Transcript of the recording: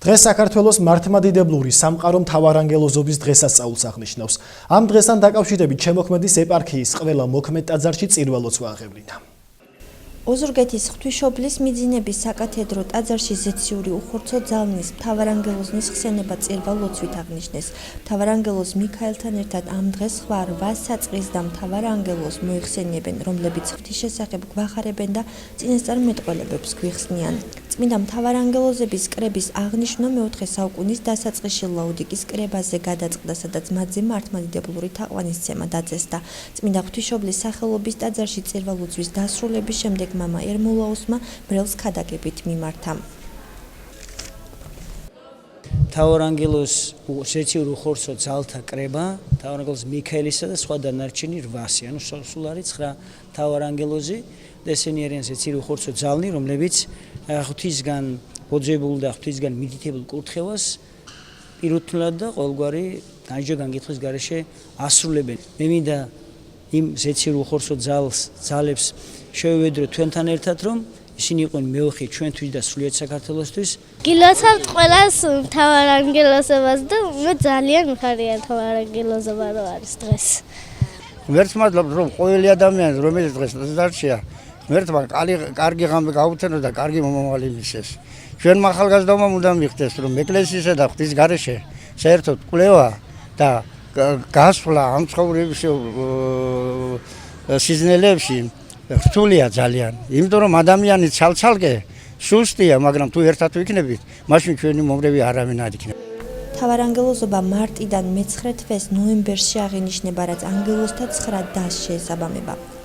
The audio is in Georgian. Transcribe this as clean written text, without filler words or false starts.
დღეს საქართველოს მართლმადიდებლური სამყარო მთავარანგელოზობის დღესასწაულს აღნიშნავს. Ამ დღესთან დაკავშირებით ჩემოქმედის ეპარქიის ყველა მოქმედ ტაძარში წირველოც აღევლინა. ოზურგეთის ღვთისმშობლის მიძინების საკათედრო ტაძარში ზეციური უხორცო ძალნის მთავარანგელოზის ხსენება წირვა-ლოცვით აღნიშნეს. მთავარანგელოზ მიქაელთან ერთად ამ დღეს სხვა 8 საწყის და მთავარანგელოზს მოიხსენიებენ, რომლებიც ღვთის შესახებ გვახარებენ და წინასწარმეტყველებებს გვიხსნიან. წმინდა მთავარანგელოზების კრების აღნიშვნა მე-4 საუკუნის დასაწყისში ლაოდიკის კრებაზე გადაწყდა, სადაც მათზე მართლმადიდებლური თაყვანისცემა დაწესდა. წმინდა ღვთისმშობლის სახელობის ტაძარში წირვა-ლოცვის დასრულების შემდეგ მამა ერმოლაუსმა ბრელს ქადაგებით მიმართა. მთავარანგელოზ ზეციური უხორცო ძალთა კრება, მთავარანგელოზ მიქაელისა და სხვა დანარჩენი 800, ანუ სულ არის 9 მთავარანგელოზი და ესენი არიან ზეციური უხორცო ძალნი, რომლებიც ღვთისგან ბოძებულ და ღვთისგან მიდითებულ კურთხევას პირუთვნულად და ყოველგვარი განჯო განგითხვის გარეშე ასრულებენ. მე მინდა იმ ზეციური უხორცო ძალებს შევევედროთ თქვენთან ერთად, რომ ისინი იყვნენ მეოხი ჩვენთვის და სრულიად საქართველოსთვის. გილოცავთ ყველას მთავარანგელოზებას და მე ძალიან მხარია მთავარანგელოზობა რო არის დღეს. ღმერთმადლობთ, რომ ყოველი ადამიანი, რომელიც დღეს ტაძარშია, ღმერთმა კარგი ღამე გაუთენო და კარგი მომავალი მისცეს. ჩვენმა ახალგაზრდობმა უნდა მიხდეს, რომ ეკლესიისა და ღვთის გარეშე საერთოდ კვლევა და გასვლა ამ ცხოვრების სიზნელებში რთულია ძალიან. იმიტომ რომ ადამიანი ცალ-ცალკე სუსტია, მაგრამ თუ ერთად ვიქნებით, მაშინ ჩვენი მომრევი არავინ არ იქნება. მთავარანგელოზობა მარტიდან მე-9 თვეს ნოემბერში აღინიშნება, რაც ანგელოზთა 9 დასს შეესაბამება.